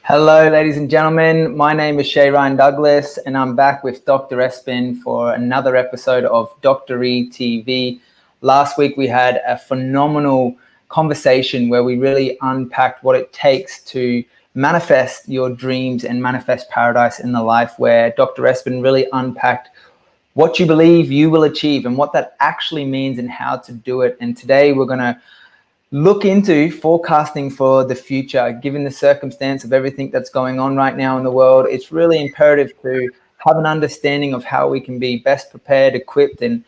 Hello, ladies and gentlemen. My name is Shay Ryan Douglas, and I'm back with Dr. Espen for another episode of Dr. EHTV. Last week, we had a phenomenal conversation where we really unpacked what it takes to manifest your dreams and manifest paradise in the life, where Dr. Espen really unpacked what you believe you will achieve and what that actually means and how to do it. And today, we're going to look into forecasting for the future. Given the circumstance of everything that's going on right now in the world, it's really imperative to have an understanding of how we can be best prepared, equipped, and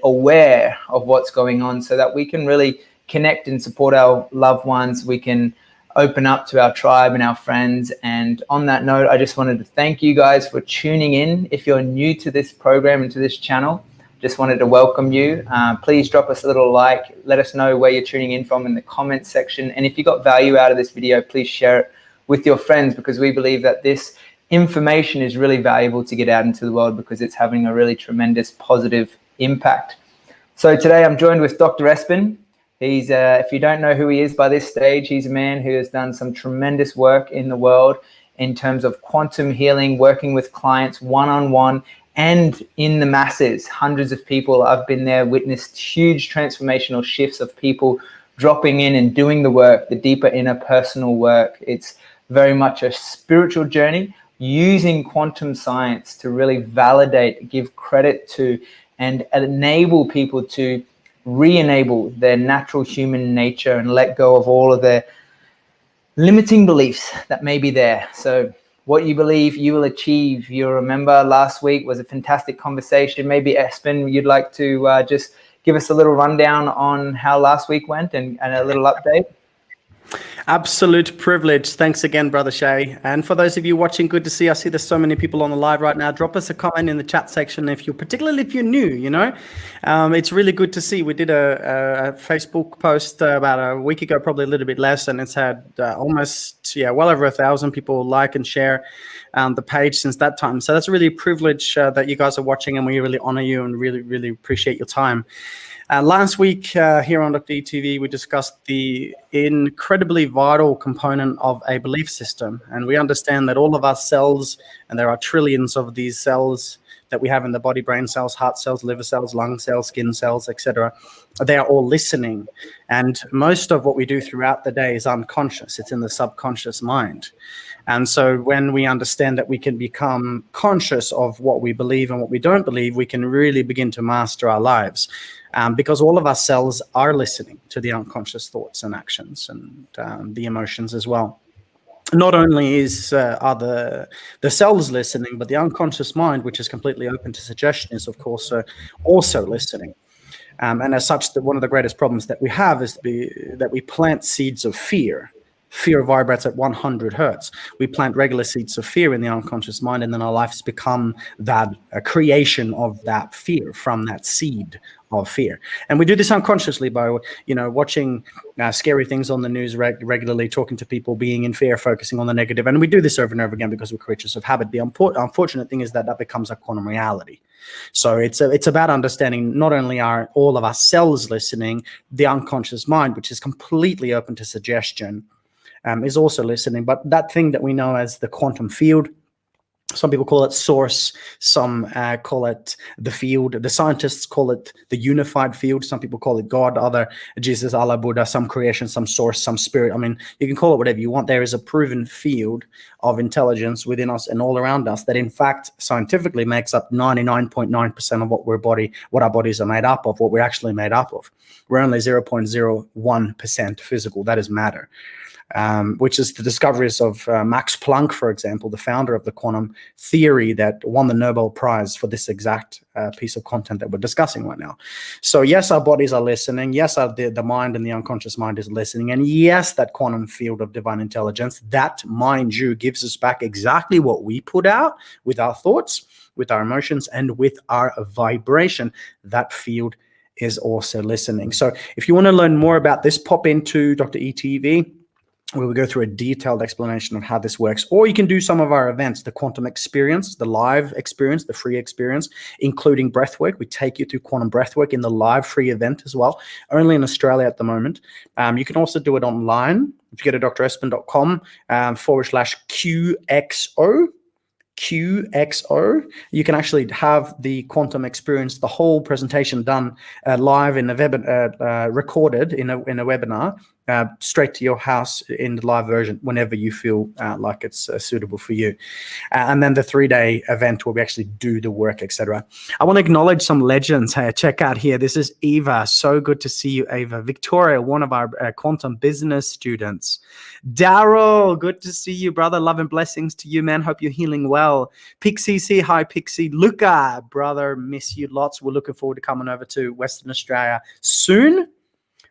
aware of what's going on, so that we can really connect and support our loved ones. We can open up to our tribe and our friends. And on that note, I just wanted to thank you guys for tuning in. If you're new to this program and to this channel, just wanted to welcome you. Please drop us a little like. Let us know where you're tuning in from in the comments section. And if you got value out of this video, please share it with your friends, because we believe that this information is really valuable to get out into the world, because it's having a really tremendous positive impact. So today I'm joined with Dr. Espen. He's, if you don't know who he is by this stage, he's a man who has done some tremendous work in the world in terms of quantum healing, working with clients one-on-one, and in the masses, hundreds of people. I've been there, witnessed huge transformational shifts of people dropping in and doing the work, the deeper inner personal work. It's very much a spiritual journey using quantum science to really validate, give credit to, and enable people to re-enable their natural human nature and let go of all of their limiting beliefs that may be there. So what you believe you will achieve. You'll remember last week was a fantastic conversation. Maybe Espen, you'd like to just give us a little rundown on how last week went and a little update. Absolute privilege. Thanks again, Brother Shay. And for those of you watching, good to see. I see there's so many people on the live right now. Drop us a comment in the chat section particularly if you're new, it's really good to see. We did a Facebook post about a week ago, probably a little bit less, and it's had almost, well over 1,000 people like and share the page since that time. So that's really a privilege that you guys are watching, and we really honor you and really, really appreciate your time. Last week here on Dr. EHTV, we discussed the incredibly vital component of a belief system. And we understand that all of our cells, and there are trillions of these cells that we have in the body, brain cells, heart cells, liver cells, lung cells, skin cells, etc., they are all listening. And most of what we do throughout the day is unconscious. It's in the subconscious mind. And so when we understand that we can become conscious of what we believe and what we don't believe, we can really begin to master our lives. Because all of our cells are listening to the unconscious thoughts and actions and the emotions as well. Not only are the cells listening, but the unconscious mind, which is completely open to suggestion, is of course also listening. And as such, one of the greatest problems that we have is that we plant seeds of fear. Fear vibrates at 100 hertz. We plant regular seeds of fear in the unconscious mind, and then our lives become a creation of that fear from that seed of fear. And we do this unconsciously by, watching scary things on the news regularly, talking to people, being in fear, focusing on the negative. And we do this over and over again because we're creatures of habit. The unfortunate thing is that becomes a quantum reality. So it's about understanding not only are all of our cells listening, the unconscious mind, which is completely open to suggestion, is also listening. But that thing that we know as the quantum field, some people call it source, some call it the field. The scientists call it the unified field. Some people call it God, other Jesus, Allah, Buddha, some creation, some source, some spirit. I mean, you can call it whatever you want. There is a proven field of intelligence within us and all around us that, in fact, scientifically makes up 99.9% of what our bodies are made up of, what we're actually made up of. We're only 0.01% physical. That is matter. Which is the discoveries of Max Planck, for example, the founder of the quantum theory that won the Nobel Prize for this exact piece of content that we're discussing right now. So yes, our bodies are listening. Yes, the mind and the unconscious mind is listening. And yes, that quantum field of divine intelligence, that, mind you, gives us back exactly what we put out with our thoughts, with our emotions, and with our vibration. That field is also listening. So if you want to learn more about this, pop into Dr. EHTV. where we go through a detailed explanation of how this works. Or you can do some of our events, the quantum experience, the live experience, the free experience, including breathwork. We take you through quantum breathwork in the live free event as well, only in Australia at the moment. You can also do it online. If you go to drespen.com /QXO, QXO, you can actually have the quantum experience, the whole presentation done live in a recorded in a webinar, straight to your house in the live version whenever you feel like it's suitable for you. And then the 3-day event where we actually do the work, etc. I want to acknowledge some legends. Hey, check out here. This is Eva. So good to see you, Eva. Victoria, one of our quantum business students. Daryl, good to see you, brother. Love and blessings to you, man. Hope you're healing well. Pixie C, hi, Pixie. Luca, brother, miss you lots. We're looking forward to coming over to Western Australia soon.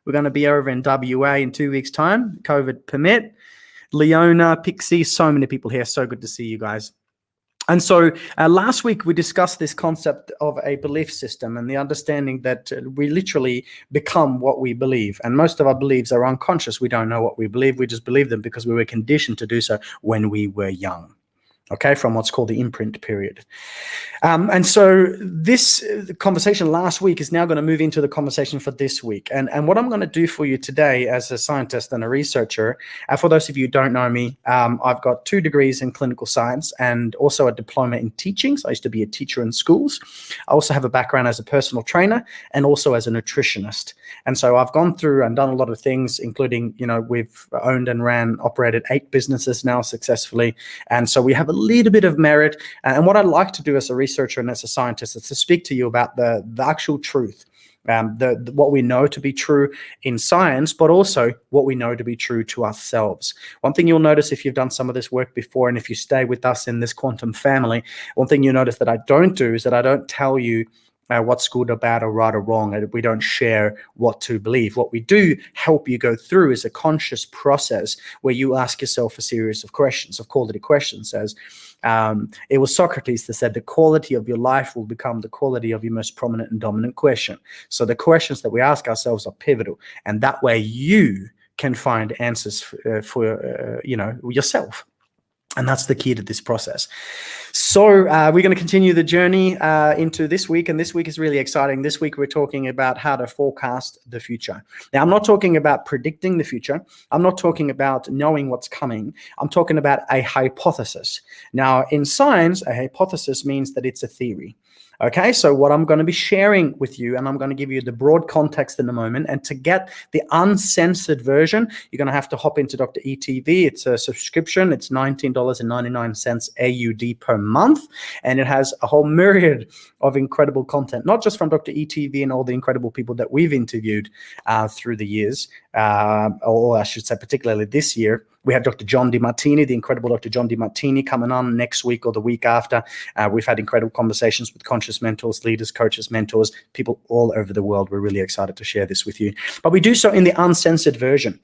We're going to be over in WA in 2 weeks' time, COVID permit. Leona, Pixie, so many people here. So good to see you guys. And so last week we discussed this concept of a belief system and the understanding that we literally become what we believe. And most of our beliefs are unconscious. We don't know what we believe. We just believe them because we were conditioned to do so when we were young. Okay, from what's called the imprint period. And so this conversation last week is now going to move into the conversation for this week. And what I'm going to do for you today as a scientist and a researcher, for those of you who don't know me, I've got 2 degrees in clinical science and also a diploma in teaching. So I used to be a teacher in schools. I also have a background as a personal trainer and also as a nutritionist. And so I've gone through and done a lot of things, including, we've owned and operated 8 businesses now successfully. And so we have a little bit of merit. And what I'd like to do as a researcher and as a scientist is to speak to you about the actual truth, what we know to be true in science, but also what we know to be true to ourselves. One thing you'll notice if you've done some of this work before, and if you stay with us in this quantum family, one thing you'll notice that I don't do is that I don't tell you what's good or bad or right or wrong. We don't share what to believe. What we do help you go through is a conscious process where you ask yourself a series of questions, of quality questions. As it was Socrates that said, the quality of your life will become the quality of your most prominent and dominant question. So the questions that we ask ourselves are pivotal, and that way you can find answers for yourself. And that's the key to this process. So we're going to continue the journey into this week. And this week is really exciting. This week, we're talking about how to forecast the future. Now, I'm not talking about predicting the future. I'm not talking about knowing what's coming. I'm talking about a hypothesis. Now, in science, a hypothesis means that it's a theory. Okay, so what I'm going to be sharing with you, and I'm going to give you the broad context in a moment, and to get the uncensored version, you're going to have to hop into Dr. EHTV. It's a subscription. It's $19.99 AUD per month, and it has a whole myriad of incredible content, not just from Dr. EHTV and all the incredible people that we've interviewed through the years, or I should say particularly this year. We have Dr. John DiMartini, the incredible Dr. John DiMartini, coming on next week or the week after. We've had incredible conversations with conscious mentors, leaders, coaches, mentors, people all over the world. We're really excited to share this with you. But we do so in the uncensored version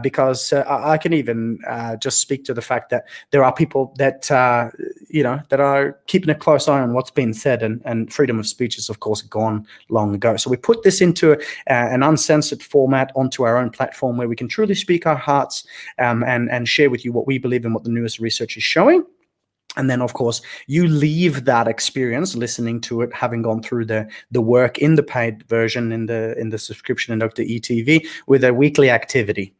because I can even just speak to the fact that there are people that, that are keeping a close eye on what's being said, and freedom of speech is, of course, gone long ago. So we put this into an uncensored format onto our own platform where we can truly speak our hearts and share with you what we believe and what the newest research is showing. And then, of course, you leave that experience listening to it, having gone through the work in the paid version in the subscription in Dr. EHTV with a weekly activity.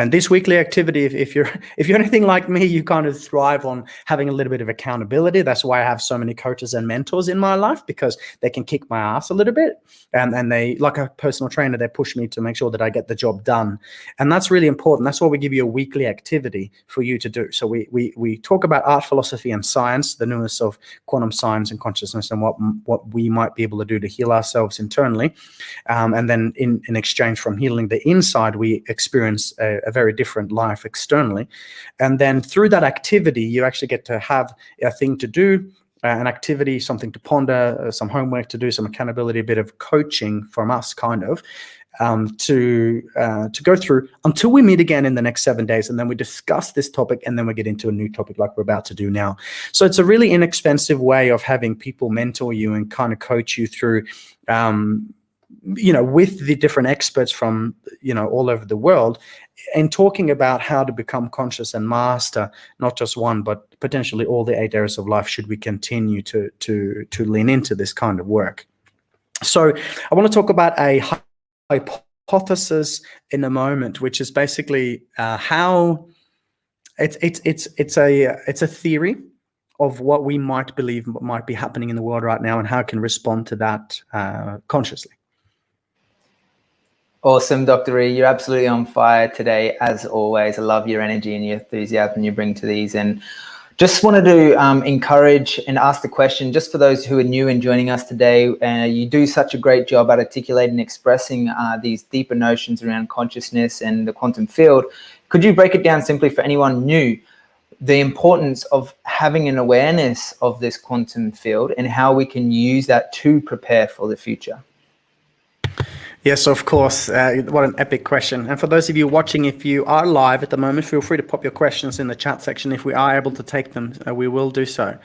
And this weekly activity, if you're anything like me, you kind of thrive on having a little bit of accountability. That's why I have so many coaches and mentors in my life, because they can kick my ass a little bit. And they, like a personal trainer, they push me to make sure that I get the job done. And that's really important. That's why we give you a weekly activity for you to do. So we talk about art, philosophy, and science, the newest of quantum science and consciousness, and what we might be able to do to heal ourselves internally. And then in exchange from healing the inside, we experience a very different life externally. And then through that activity, you actually get to have a thing to do, an activity, something to ponder, some homework to do, some accountability, a bit of coaching from us, kind of, to go through until we meet again in the next 7 days. And then we discuss this topic, and then we get into a new topic like we're about to do now. So it's a really inexpensive way of having people mentor you and kind of coach you through with the different experts from, all over the world, and talking about how to become conscious and master not just one, but potentially all the 8 areas of life, should we continue to lean into this kind of work. So I want to talk about a hypothesis in a moment, which is basically how it's a theory of what we might believe might be happening in the world right now, and how it can respond to that consciously. Awesome, Dr. E. You're absolutely on fire today, as always. I love your energy and your enthusiasm you bring to these. And just wanted to encourage and ask the question, just for those who are new and joining us today, you do such a great job at articulating and expressing these deeper notions around consciousness and the quantum field. Could you break it down simply for anyone new, the importance of having an awareness of this quantum field and how we can use that to prepare for the future? Yes, of course. What an epic question. And for those of you watching, if you are live at the moment, feel free to pop your questions in the chat section. If we are able to take them, we will do so.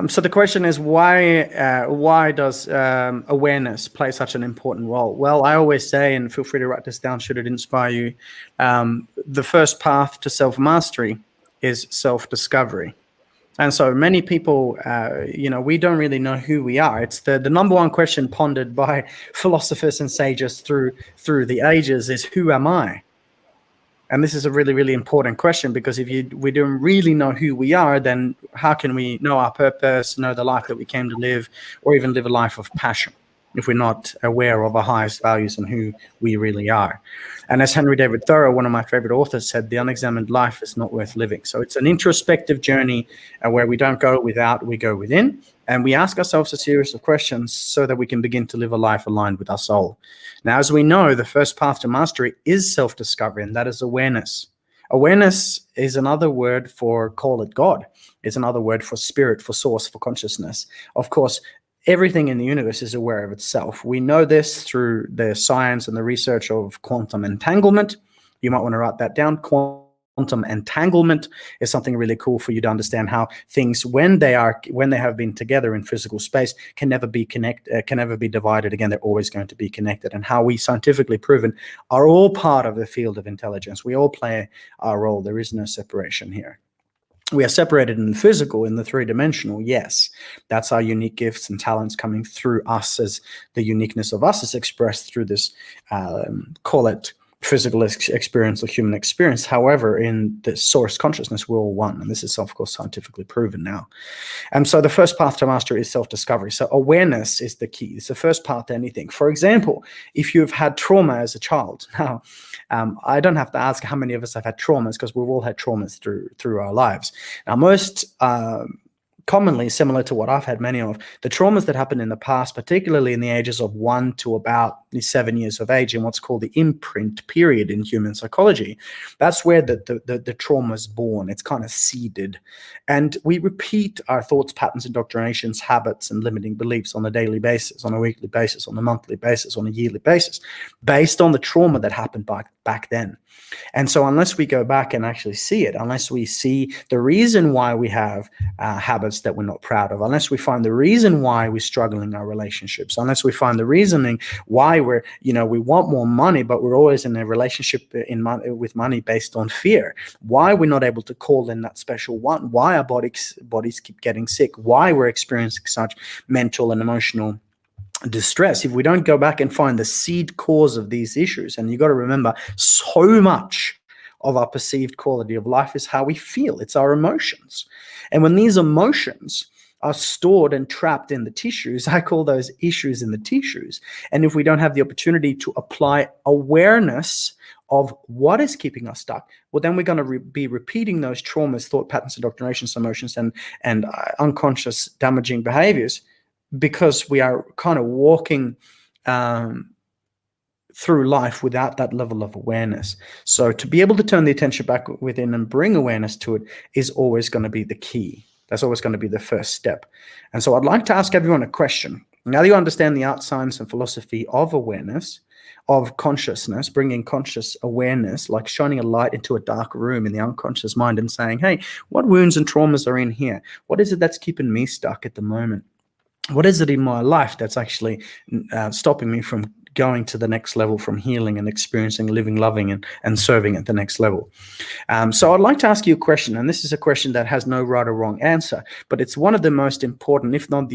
So the question is, why does awareness play such an important role? Well, I always say, and feel free to write this down should it inspire you, the first path to self-mastery is self-discovery. And so many people, we don't really know who we are. It's the number one question pondered by philosophers and sages through the ages is, who am I? And this is a really, really important question, because if we don't really know who we are, then how can we know our purpose, know the life that we came to live, or even live a life of passion, if we're not aware of our highest values and who we really are? And as Henry David Thoreau, one of my favorite authors, said, the unexamined life is not worth living. So it's an introspective journey where we don't go without, we go within, and we ask ourselves a series of questions so that we can begin to live a life aligned with our soul. Now, as we know, the first path to mastery is self-discovery, and that is awareness. Awareness is another word for, call it God. It's another word for spirit, for source, for consciousness. Of course, everything in the universe is aware of itself. We know this through the science and the research of quantum entanglement. You might want to write that down. Quantum entanglement is something really cool for you to understand how things, when they have been together in physical space, can never be divided again. They're always going to be connected, and how we scientifically proven are all part of the field of intelligence. We all play our role. There is no separation here. We are separated in the physical, in the three-dimensional, yes. That's our unique gifts and talents coming through us, as the uniqueness of us is expressed through this, call it physical experience or human experience. However, in the source consciousness, we're all one. And this is, of course, scientifically proven now. And so the first path to mastery is self-discovery. So awareness is the key. It's the first path to anything. For example, if you've had trauma as a child, now, I don't have to ask how many of us have had traumas, because we've all had traumas through our lives. Now, most commonly, similar to what I've had many of, the traumas that happened in the past, particularly in the ages of 1 to about 7 years of age, in what's called the imprint period in human psychology, that's where the trauma is born. It's kind of seeded. And we repeat our thoughts, patterns, indoctrinations, habits, and limiting beliefs on a daily basis, on a weekly basis, on a monthly basis, on a yearly basis, based on the trauma that happened back then. And so unless we go back and actually see it, unless we see the reason why we have habits that we're not proud of, unless we find the reason why we struggle in our relationships, unless we find the reasoning why we want more money, but we're always in a relationship with money based on fear, why we're not able to call in that special one, why our bodies keep getting sick, why we're experiencing such mental and emotional distress, if we don't go back and find the seed cause of these issues. And you got to remember, so much of our perceived quality of life is how we feel. It's our emotions. And when these emotions are stored and trapped in the tissues, I call those issues in the tissues. And if we don't have the opportunity to apply awareness of what is keeping us stuck, well, then we're going to be repeating those traumas, thought patterns, indoctrinations, emotions, and unconscious damaging behaviors, because we are kind of walking through life without that level of awareness. So to be able to turn the attention back within and bring awareness to it is always going to be the key. That's always going to be the first step. And so I'd like to ask everyone a question. Now that you understand the art, science, and philosophy of awareness, of consciousness, bringing conscious awareness, like shining a light into a dark room in the unconscious mind and saying, hey, what wounds and traumas are in here? What is it that's keeping me stuck at the moment? What is it in my life that's actually stopping me from going to the next level, from healing and experiencing, living, loving, and serving at the next level? So I'd like to ask you a question, and this is a question that has no right or wrong answer, but it's one of the most important, if not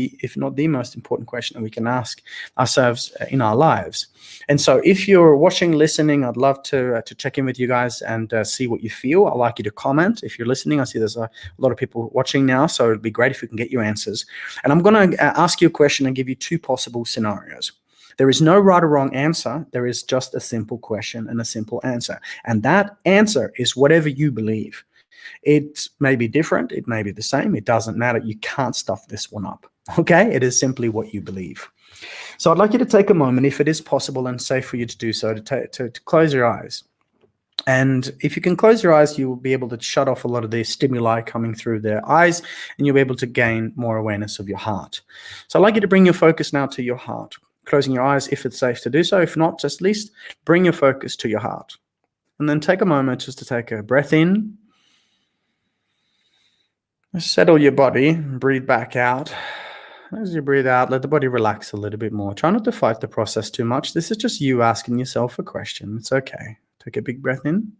the most important question that we can ask ourselves in our lives. And so if you're watching, listening, I'd love to check in with you guys and see what you feel. I'd like you to comment. If you're listening, I see there's a lot of people watching now, so it'd be great if we can get your answers. And I'm going to ask you a question and give you two possible scenarios. There is no right or wrong answer. There is just a simple question and a simple answer. And that answer is whatever you believe. It may be different. It may be the same. It doesn't matter. You can't stuff this one up. Okay? It is simply what you believe. So I'd like you to take a moment, if it is possible and safe for you to do so, to close your eyes. And if you can close your eyes, you will be able to shut off a lot of the stimuli coming through their eyes, and you'll be able to gain more awareness of your heart. So I'd like you to bring your focus now to your heart. Closing your eyes if it's safe to do so. If not, just at least bring your focus to your heart. And then take a moment just to take a breath in. Settle your body, breathe back out. As you breathe out, let the body relax a little bit more. Try not to fight the process too much. This is just you asking yourself a question. It's okay. Take a big breath in.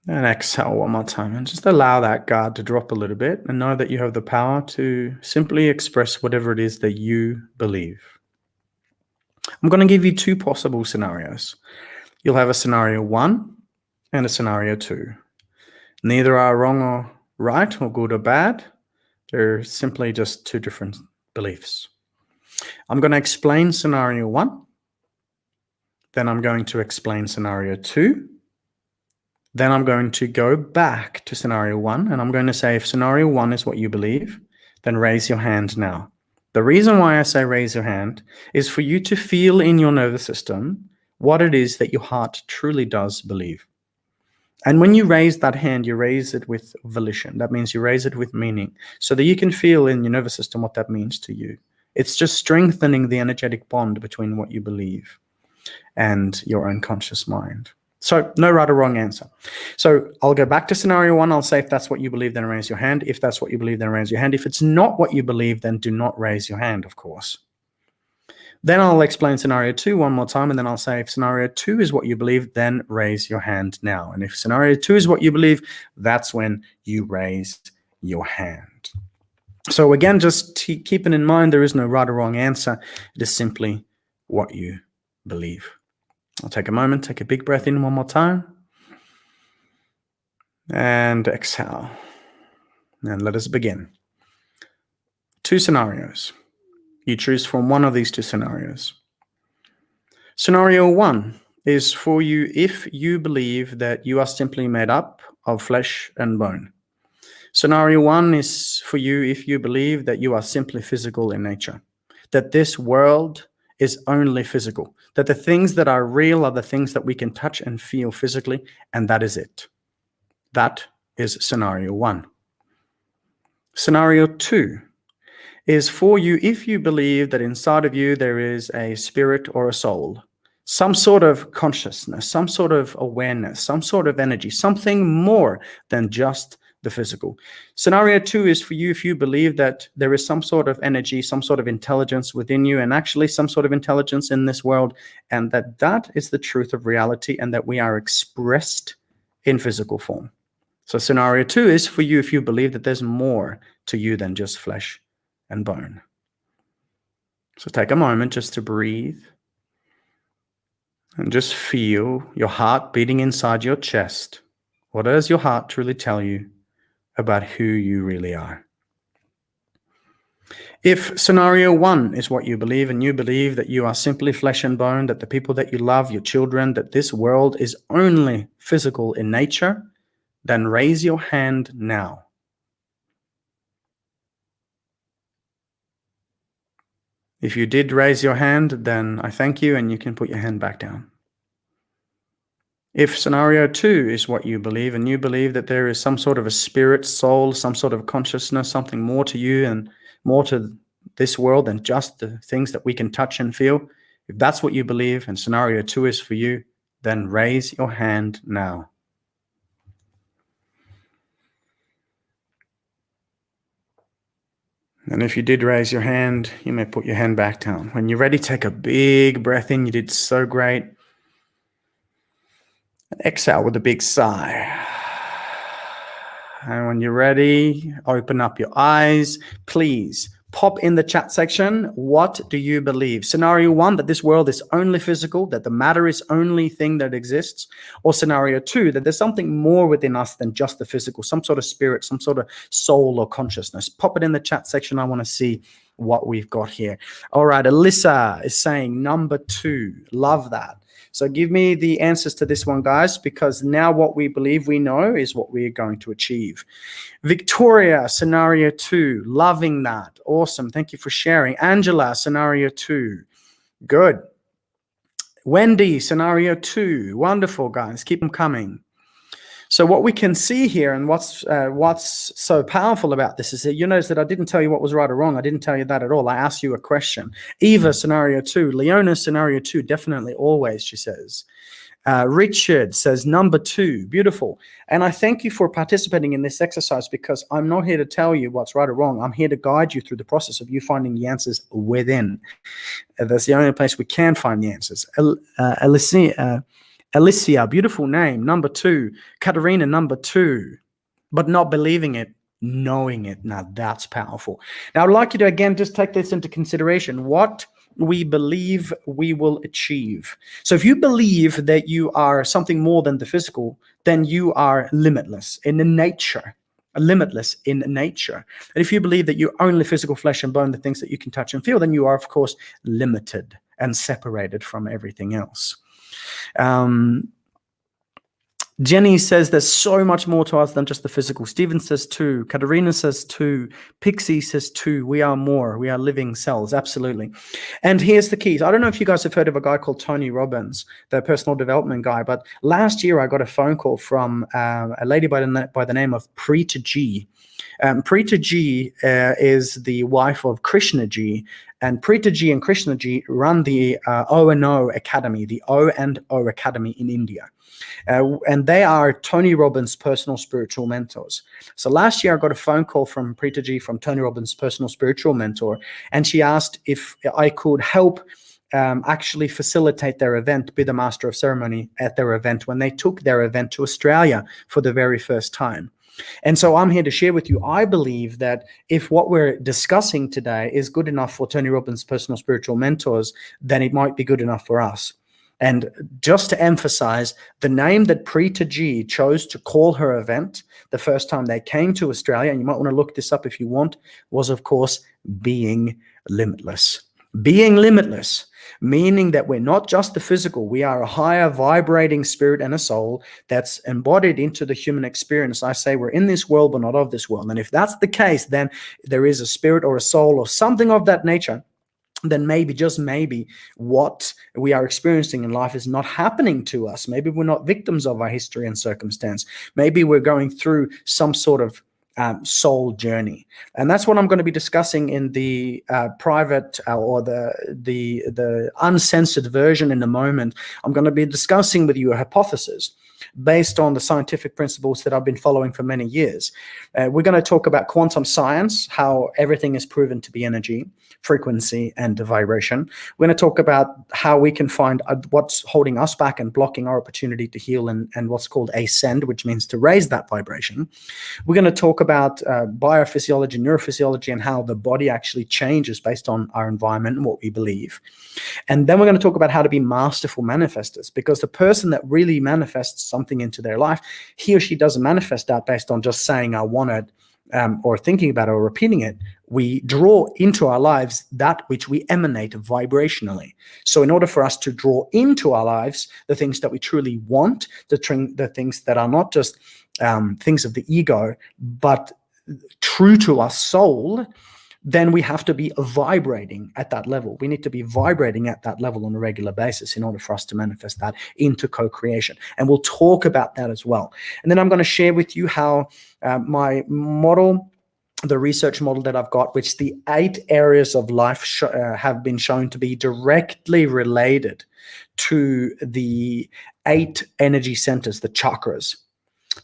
And exhale one more time. And just allow that guard to drop a little bit and know that you have the power to simply express whatever it is that you believe. I'm going to give you two possible scenarios. You'll have a scenario 1 and a scenario 2. Neither are wrong or right or good or bad. They're simply just two different beliefs. I'm going to explain scenario 1. Then I'm going to explain scenario 2. Then I'm going to go back to scenario 1, and I'm going to say, if scenario 1 is what you believe, then raise your hand now. The reason why I say raise your hand is for you to feel in your nervous system what it is that your heart truly does believe. And when you raise that hand, you raise it with volition. That means you raise it with meaning, so that you can feel in your nervous system what that means to you. It's just strengthening the energetic bond between what you believe and your unconscious mind. So no right or wrong answer. So I'll go back to scenario 1. I'll say, if that's what you believe, then raise your hand. If that's what you believe, then raise your hand. If it's not what you believe, then do not raise your hand, of course. Then I'll explain scenario 2 one more time, and then I'll say, if scenario 2 is what you believe, then raise your hand now. And if scenario 2 is what you believe, that's when you raise your hand. So again, just keeping in mind, there is no right or wrong answer. It is simply what you believe. I'll take a moment, take a big breath in one more time. And exhale. And let us begin. 2 scenarios. You choose from one of these 2 scenarios. Scenario 1 is for you if you believe that you are simply made up of flesh and bone. Scenario 1 is for you if you believe that you are simply physical in nature, that this world is only physical, that the things that are real are the things that we can touch and feel physically, and that is it. That is scenario 1. Scenario 2 is for you if you believe that inside of you there is a spirit or a soul, some sort of consciousness, some sort of awareness, some sort of energy, something more than just the physical. Scenario 2 is for you if you believe that there is some sort of energy, some sort of intelligence within you, and actually some sort of intelligence in this world, and that is the truth of reality, and that we are expressed in physical form. So scenario 2 is for you if you believe that there's more to you than just flesh and bone. So take a moment just to breathe and just feel your heart beating inside your chest. What does your heart truly tell you about who you really are? If scenario 1 is what you believe, and you believe that you are simply flesh and bone, that the people that you love, your children, that this world is only physical in nature, then raise your hand now. If you did raise your hand, then I thank you, and you can put your hand back down. If scenario 2 is what you believe, and you believe that there is some sort of a spirit, soul, some sort of consciousness, something more to you and more to this world than just the things that we can touch and feel, if that's what you believe and scenario 2 is for you, then raise your hand now. And if you did raise your hand, you may put your hand back down. When you're ready, take a big breath in. You did so great. And exhale with a big sigh. And when you're ready, open up your eyes. Please pop in the chat section. What do you believe? Scenario 1, that this world is only physical, that the matter is only thing that exists. Or scenario 2, that there's something more within us than just the physical, some sort of spirit, some sort of soul or consciousness. Pop it in the chat section. I want to see what we've got here. All right, Alyssa is saying number 2. Love that. So give me the answers to this one, guys, because now what we believe we know is what we are going to achieve. Victoria, scenario 2, loving that. Awesome. Thank you for sharing. Angela, scenario 2. Good. Wendy, scenario 2. Wonderful, guys. Keep them coming. So what we can see here, and what's so powerful about this, is that you notice that I didn't tell you what was right or wrong. I didn't tell you that at all. I asked you a question. Eva, scenario 2. Leona, scenario 2. Definitely, always, she says. Richard says number 2. Beautiful. And I thank you for participating in this exercise, because I'm not here to tell you what's right or wrong. I'm here to guide you through the process of you finding the answers within. That's the only place we can find the answers. Alicia, beautiful name, number 2. Katerina, number 2. But not believing it, knowing it. Now that's powerful. Now I'd like you to, again, just take this into consideration. What we believe we will achieve. So if you believe that you are something more than the physical, then you are limitless in nature. Limitless in nature. And if you believe that you're only physical flesh and bone, the things that you can touch and feel, then you are, of course, limited and separated from everything else. Jenny says there's so much more to us than just the physical. Stephen says 2. Katerina says 2. Pixie says 2. We are more. We are living cells. Absolutely. And here's the keys. I don't know if you guys have heard of a guy called Tony Robbins, the personal development guy, but last year I got a phone call from a lady by the name of Preeta G. Preeta G is the wife of Krishna G, and Preeta G and Krishna G run the O&O Academy, the O&O Academy in India. And they are Tony Robbins' personal spiritual mentors. So last year I got a phone call from Preeta G, from Tony Robbins' personal spiritual mentor, and she asked if I could help actually facilitate their event, be the master of ceremony at their event when they took their event to Australia for the very first time. And so I'm here to share with you, I believe that if what we're discussing today is good enough for Tony Robbins' personal spiritual mentors, then it might be good enough for us. And just to emphasize, the name that Preeta G chose to call her event the first time they came to Australia, and you might want to look this up if you want, was, of course, Being Limitless. Being limitless, meaning that we're not just the physical, we are a higher vibrating spirit and a soul that's embodied into the human experience. I say we're in this world, but not of this world. And if that's the case, then there is a spirit or a soul or something of that nature. Then maybe, just maybe, what we are experiencing in life is not happening to us. Maybe we're not victims of our history and circumstance. Maybe we're going through some sort of soul journey, and that's what I'm going to be discussing in the private or the uncensored version in a moment. I'm going to be discussing with you a hypothesis based on the scientific principles that I've been following for many years. We're going to talk about quantum science, how everything is proven to be energy, frequency, and vibration. We're going to talk about how we can find what's holding us back and blocking our opportunity to heal, and what's called ascend, which means to raise that vibration. We're going to talk about biophysiology, neurophysiology, and how the body actually changes based on our environment and what we believe. And then we're going to talk about how to be masterful manifestors, because the person that really manifests something into their life, he or she doesn't manifest that based on just saying I want it, or thinking about it or repeating it. We draw into our lives that which we emanate vibrationally. So in order for us to draw into our lives the things that we truly want, the things that are not just things of the ego, but true to our soul, then we have to be vibrating at that level. We need to be vibrating at that level on a regular basis in order for us to manifest that into co-creation. And we'll talk about that as well. And then I'm going to share with you how my model, the research model that I've got, which the 8 areas of life have been shown to be directly related to the 8 energy centers, the chakras.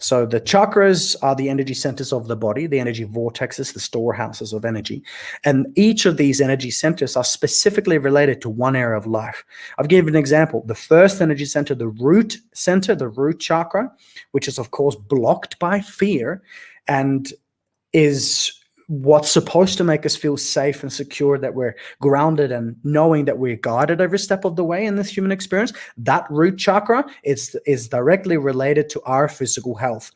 So the chakras are the energy centers of the body, the energy vortexes, the storehouses of energy. And each of these energy centers are specifically related to one area of life. I've given an example. The first energy center, the root chakra, which is of course blocked by fear and is what's supposed to make us feel safe and secure, that we're grounded and knowing that we're guided every step of the way in this human experience. That root chakra is directly related to our physical health.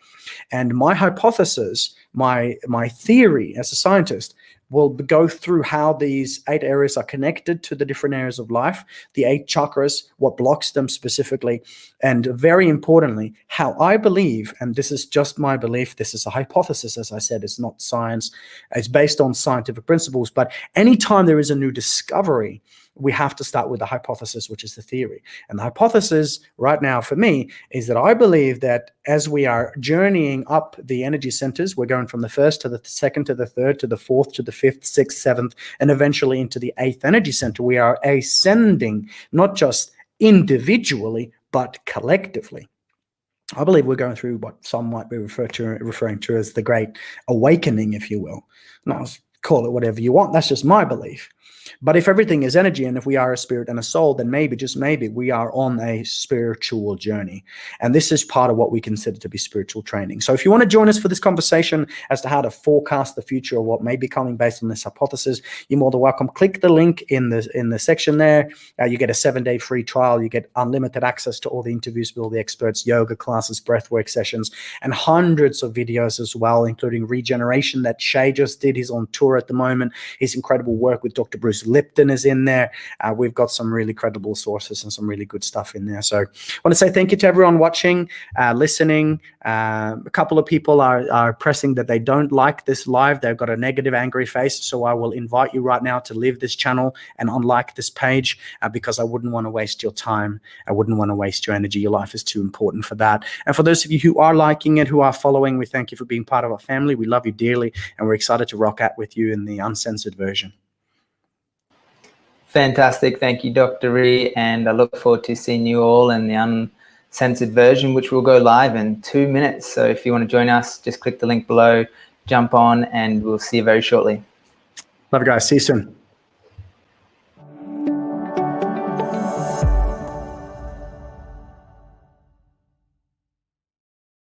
And my hypothesis, my theory as a scientist, will go through how these 8 areas are connected to the different areas of life, the 8 chakras, what blocks them specifically, and very importantly, how I believe, and this is just my belief, this is a hypothesis, as I said, it's not science, it's based on scientific principles, but anytime there is a new discovery, we have to start with the hypothesis, which is the theory. And the hypothesis right now for me is that I believe that as we are journeying up the energy centers, we're going from the first to the second to the third to the fourth to the fifth, sixth, seventh, and eventually into the 8th energy center. We are ascending, not just individually, but collectively. I believe we're going through what some might be referring to as the Great Awakening, if you will. Now, call it whatever you want. That's just my belief. But if everything is energy, and if we are a spirit and a soul, then maybe, just maybe, we are on a spiritual journey. And this is part of what we consider to be spiritual training. So if you want to join us for this conversation as to how to forecast the future or what may be coming based on this hypothesis, you're more than welcome. Click the link in the section there. You get a 7-day free trial. You get unlimited access to all the interviews with all the experts, yoga classes, breathwork sessions, and hundreds of videos as well, including regeneration that Shay just did. He's on tour at the moment. His incredible work with Dr. Bruce Lipton is in there. We've got some really credible sources and some really good stuff in there. So I want to say thank you to everyone watching, listening. A couple of people are pressing that they don't like this live. They've got a negative, angry face. So I will invite you right now to leave this channel and unlike this page because I wouldn't want to waste your time. I wouldn't want to waste your energy. Your life is too important for that. And for those of you who are liking it, who are following, we thank you for being part of our family. We love you dearly, and we're excited to rock out with you in the uncensored version. Fantastic. Thank you, Dr. E. And I look forward to seeing you all in the uncensored version, which will go live in 2 minutes. So if you want to join us, just click the link below, jump on, and we'll see you very shortly. Love you guys. See you soon.